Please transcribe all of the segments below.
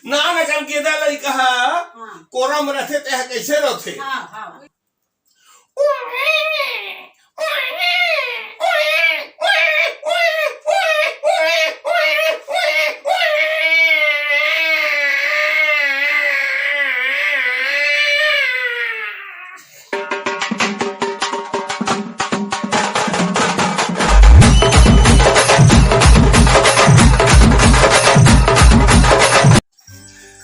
ना न कम केदा लइका हाँ कोरम रथे ते कैसे रथे हाँ हाँ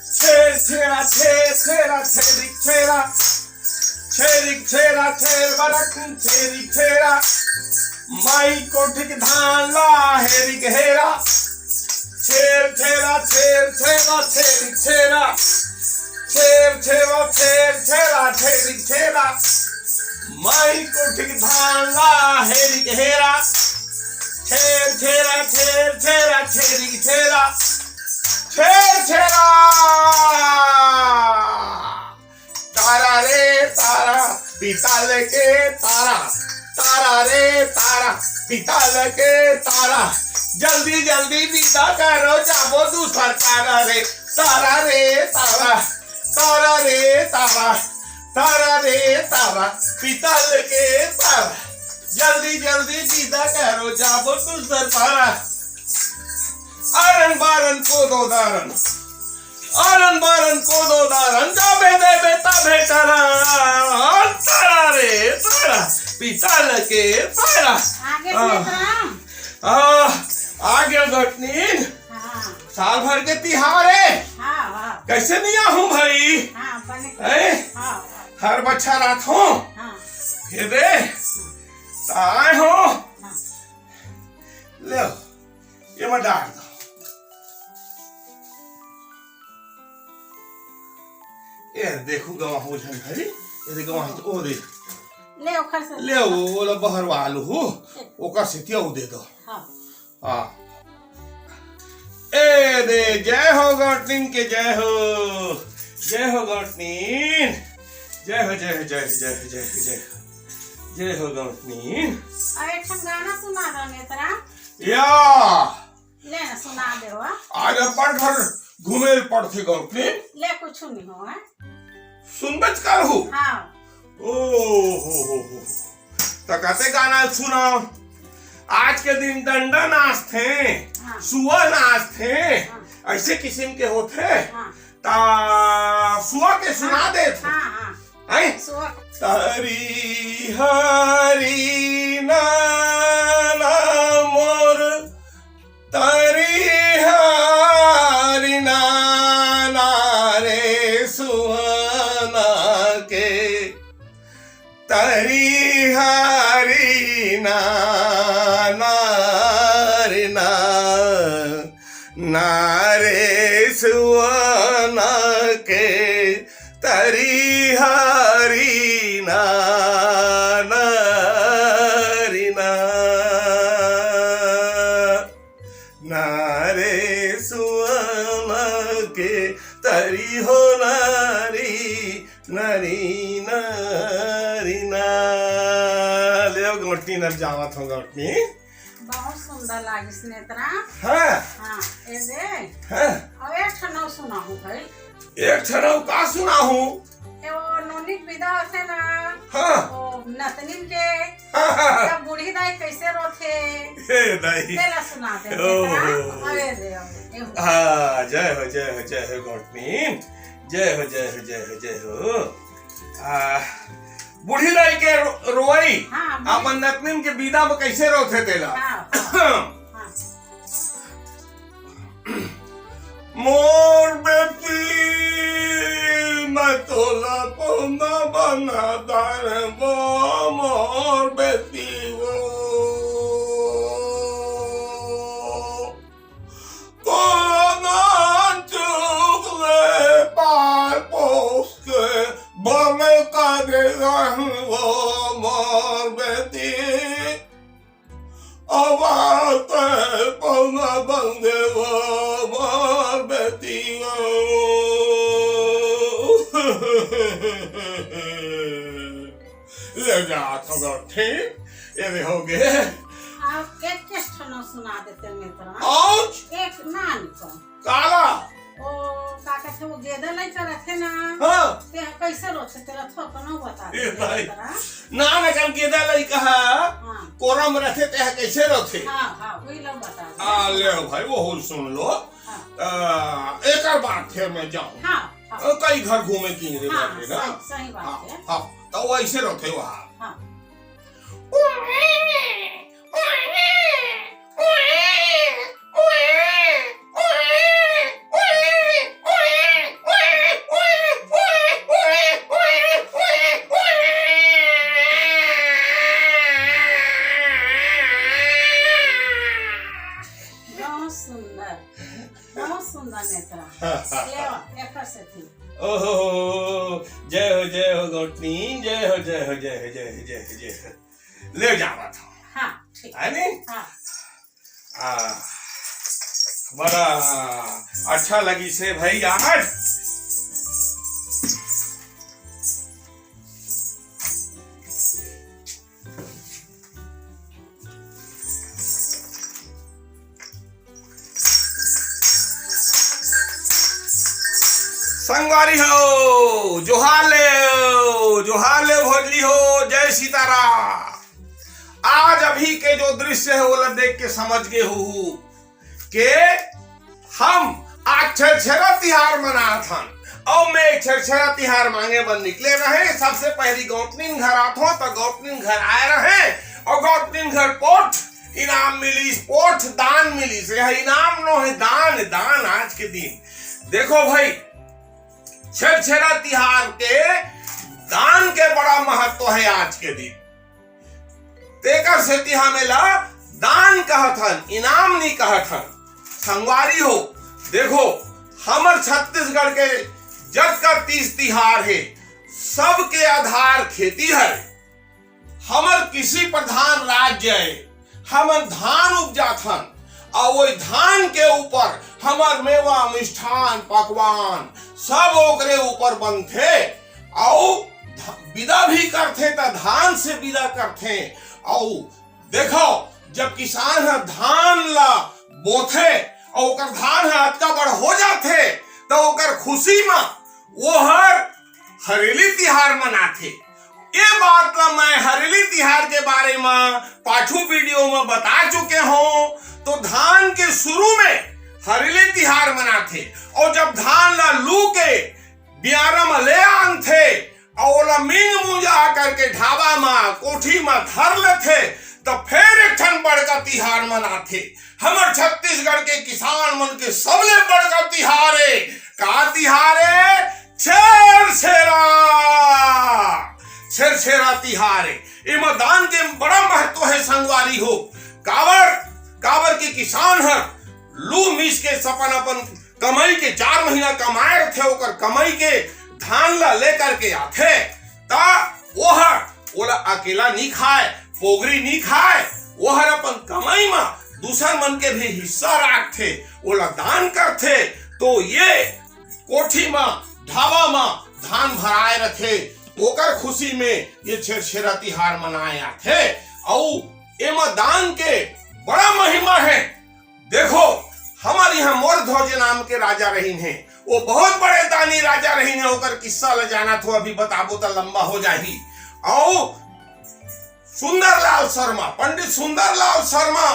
छेरा छेरा छेरी छेरा छेरी छेरा छेर बरक छेरी छेरा माई कोठिक धान ला हेरी घेरा छेर छेरा छेर छेरा छेरी छेरा छेर छेरा छेर छेरा छेरी छेरा माई कोठिक धान ला हेरी घेरा छेर छेरा छेर छेरा छेरी छेरा छेर छेरा तारा रे तारा पिताल के तारा तारा रे तारा पिताल के तारा जल्दी जल्दी विदा करो जाबो दूसर तारा रे तारा रे तारा तारा रे तारा तारा रे तारा पिताल के तारा जल्दी जल्दी विदा करो जाबो दूसर तारा आरन बारन को दो दारन आरन बारन को दो दारन जाबे देबे तबे तारा तारा रे तारा पिताल के तारा आगे नेत्रा आगे घटनीन हाँ साल भर के तिहार है हाँ हाँ कैसे नहीं आहूं भाई हाँ बने हैं? हाँ हर बच्चा रात हो हाँ फिर दे आए हो हाँ ले ये मत डाल दो ये देखो गवा हो जाए भाई ये देखो वहां तो ओ दे ले ओखर से ले वो ला बाहर वालू हो ओका सिटिया दे दो हाँ हाँ ए दे जय हो गॉटनिन के जय हो गॉटनिन जय हो जय हो जय हो जय हो जय हो जय हो जय हो गॉटनिन अब एक ठन गाना सुना दो नेत्रा या ले ना सुना दे हो आज अपन घर घूमे पड़थे गॉटनिन ले कुछ नहीं हो है सुनबच कर हूँ हाँ ओ हो तो कहते गाना सुनाओ आज के दिन डंडा नाचते हाँ। सुआ नाचते हाँ। ऐसे किस्म के होते हाँ ता सुआ के सुना दे हाँ हाँ हैं सुआ तारी हरी नाना मोर तारी हरी नाना रे सुहाना के तारी हरी नाना रे नारे सुहाना के तरी हरी नाना री नारे सुहाना के तरी हो नारी नारी नारी ना ले गोटनी न जावत हो गोटनी बहुत सुंदर लागिस नेत्रा हाँ हाँ ए दे हाँ अब एक ठन सुना हूँ भाई एक छड़ाऊ का सुना हूँ ए वो नोनिक विदा होते ना हाँ ओ नतनिन के हाँ तब बूढ़ी दाई कैसे रोथे हे दाई तेला सुना दे ओहो। अरे दे ए हो। हाँ जय हो गॉटनी जय हो बूढ़ी दाई के रोई हाँ अपन नतनिन के विदा में कैसे रोथे तेला हाँ हाँ मोर बेटी मैं तोला पौना बना दार वो मोर बेटी वो कोना चुक ले पार पोस के बने का दे वो मोर बेटी आवाज पौना बंदे वो मोर बेटी ले जा थोड़ा ठीक ये हो गए आप एक ठन सुना देते मित्र आज एक नान को काला ओ का गेदा लइका रखे ना हाँ ते कैसे रोथे तेरा थो कनो बता ए भाई। तेरा ना कम गेदा लइका है हां कोरम रथे ते कैसे रथे हां वही लोग बता आ ले भाई वो हो सुन लो हां एक और बात फिर मैं जाऊं हां कई घर घूमे की रे बाटे ना सही बात है हाँ तो वो ऐसे रथे वहां हां बहुत सुंदर नेत्रा ले एक से थी ओहो जय हो गौतमी जय हो जय हो जय हो जय हो जय हो जय हो ले जावा था हां ठीक है नी हां बड़ा अच्छा लगी से भाई आज संगवारी हो जोहार ले भोजली हो जय सीताराम। आज अभी के जो दृश्य है वो देख के समझ गए हो के हम आज छरछरा तिहार मना था और मैं छरछरा तिहार मांगे बन निकले रहे। सबसे पहली गौतनीन घर आतो तो गौतनीन घर आए रहे और गौतनीन घर पोठ इनाम मिली पोठ दान मिली से इनाम नो है दान आज के दिन देखो भाई छरछरा तिहार के दान के बड़ा महत्व है आज के दिन तेकर से तिहा मेला दान कहथन इनाम नहीं कहथन। संगवारी हो देखो हमर छत्तीसगढ़ के जग का 30 तिहार है सबके आधार खेती है। हमर कृषि प्रधान राज्य है हमर धान उपजाथन और वही धान के ऊपर हमार मेवा मिष्ठान पकवान सब ओकरे ऊपर बनते और विदा भी करते तो धान से विदा करते। और देखो जब किसान है धान ला बोथे और ओकर धान है अतका बड़ हो जाते तो ओकर खुशी में वो हरेली तिहार मनाते। ये बात ला मैं हरेली तिहार के बारे में पाछू वीडियो में बता चुके हूँ। तो धान के शुरू में हरेली तिहार मनाते और जब धान ला लू के बियारा में ले आनते और ओला मिंग मुंजा करके ढाबा में कोठी में धर लेते तो फिर एक ठन बड़का तिहार मनाते। हमर छत्तीसगढ़ के किसान मन के सबले बड़का तिहार है का तिहार है छेरछेरा तिहार है। इमा दान के बड़ा महत्व है संगवारी हो काबर के किसान है लू मिस के सपन अपन कमाई के 4 महीना कमाए थे ओकर कमाई के धान ला लेकर के आथे ता ओला अकेला नहीं खाए पोगरी नहीं खाए ओहर अपन कमाई में दूसर मन के भी हिस्सा रखते ओला दान करते। तो ये कोठी में ढाबा में धान भराए रखे ओकर खुशी में ये छेरछेरा तिहार मनाए आथे और एमा दान के बड़ा महिमा है। देखो हमारे यहाँ मोर ध्वज नाम के राजा रहीन है वो बहुत बड़े दानी राजा रहीन है ओकर किस्सा ले जाना तो अभी बताबो तो लंबा हो जाही। और सुंदरलाल शर्मा पंडित सुंदरलाल शर्मा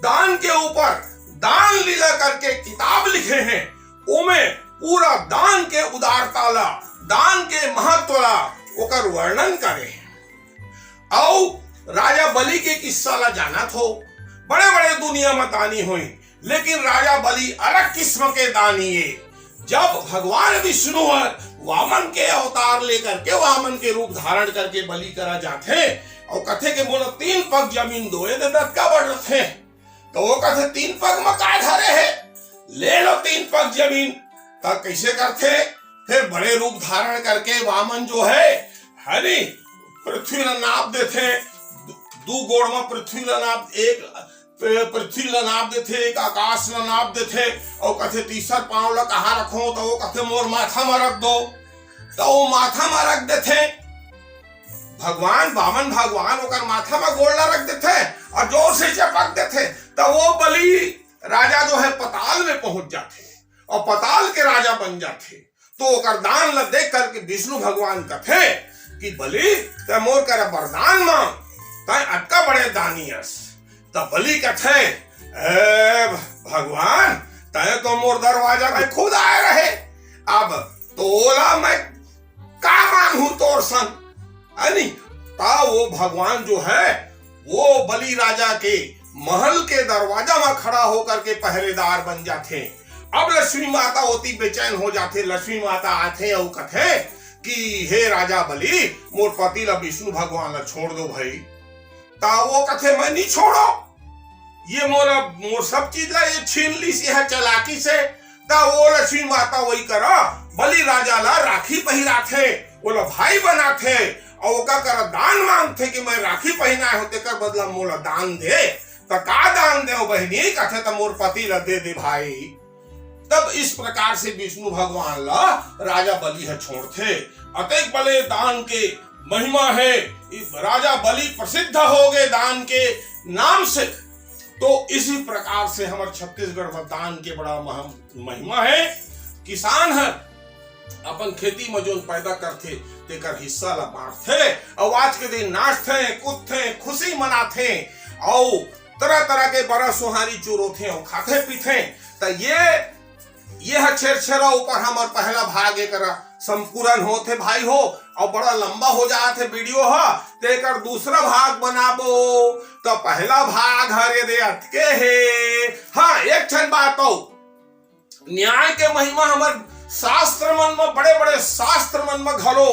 दान के ऊपर दान लीला करके किताब लिखे हैं उमे पूरा दान के उदारता ला दान के महत्व ला ओकर वर्णन करे। और राजा बलि के किस्सा ला जाना थो बड़े बड़े दुनिया में दानी हुई लेकिन राजा बलि अलग किस्म के दानी है। जब भगवान विष्णु वामन के अवतार लेकर के वामन के रूप धारण करके बलि करा जाते और कथे के बोलो 3 पग जमीन दो ये का बढ़ रहे तो वो कथे 3 पग में का धरे है ले लो 3 पग जमीन तब कैसे करते फिर बड़े रूप धारण करके वामन जो है हरी पृथ्वी नाप देते 2 गोड़ में पृथ्वी नाप एक पृथ्वी ला नाप देथे एक आकाश ला नाप देथे और कथे तीसर पांव ला कहाँ रखो तो वो कथे मोर माथा में रख दो तो वो माथा में रख देथे। भगवान वामन भगवान ओकर माथा में गोड़ ला रख देथे और जोर से चपक देथे तो वो बलि राजा जो है पताल में पहुंच जाते और पताल के राजा बन जाते। तो ओकर दान ल देख करके विष्णु भगवान कथे कि बलि ते मोर कर वरदान मांग, तय अटका बड़े दानियस। तब बलि कथे ए भगवान तय तो मोर दरवाजा में खुद आए रहे, अब तोला मैं का मांगू तोर संग अनी। ता वो भगवान जो है वो बलि राजा के महल के दरवाजा में खड़ा होकर के पहरेदार बन जाते। अब लक्ष्मी माता होती बेचैन हो जाते, लक्ष्मी माता आते और कथे कि हे राजा बलि मोर पति ला विष्णु भगवान ला छोड़ दो भाई। ता वो कथे मैं नहीं छोड़ो, ये मोर सब चीज ला ये छीन ली सी है चालाकी से। ता वो लक्ष्मी माता वही करा बलि राजा ला राखी पहिरा थे, बोला भाई बना थे और ओका कर दान मांगते कि मैं राखी पहनाए होते कर बदला मोला दान दे। तो का दान दे बहनी कथे तो मोर पति ला दे भाई। तब इस प्रकार से विष्णु भगवान ला राजा बलि है छोड़ते। अतएक बले दान के महिमा है, राजा बलि प्रसिद्ध हो गए दान के नाम से। तो इसी प्रकार से हमारे छत्तीसगढ़ में दान के बड़ा महिमा है। किसान है अपन खेती में जो पैदा करते तेकर हिस्सा ला बांटते और आज के दिन नाचते कूदते खुशी मनाते और तरह तरह के बड़ा सुहारी चूरोथे और खाते पीते। तो ये छेरछेरा ऊपर हमार पहला भाग एक संपूर्ण होते भाई हो और बड़ा लंबा हो जाते वीडियो है। तेकर दूसरा भाग बनाबो तो पहला भाग हरे दे अटके है। हाँ एक क्षण बात हो, न्याय के महिमा हमार शास्त्र मन में बड़े बड़े शास्त्र मन में घलो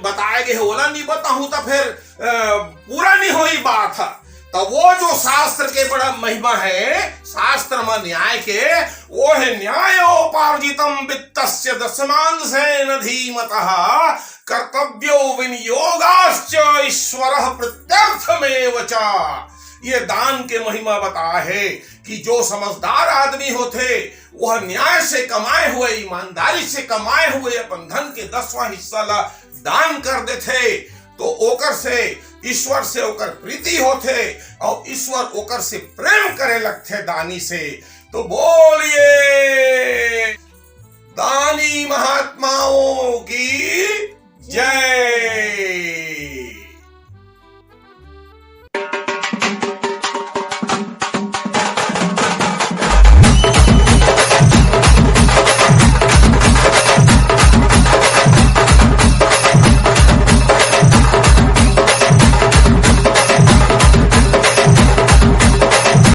बताए गए होला, नहीं बताऊं तो फिर पूरा नहीं हुई बात है। तो वो जो शास्त्र के बड़ा महिमा है शास्त्र में न्याय के, वो है न्यायोपार्जितम वित्तस्य दशमांशेन धीमतः कर्तव्यो विनियोगाश्च ईश्वरः प्रत्यर्थमेव च। ये दान के महिमा बताया है कि जो समझदार आदमी होते वह न्याय से कमाए हुए ईमानदारी से कमाए हुए अपन धन के 10वां हिस्सा ला दान कर देते तो ओकर से ईश्वर से ओकर प्रीति होते और ईश्वर ओकर से प्रेम करे लगते दानी से। तो बोलिए दानी महात्माओं की जय।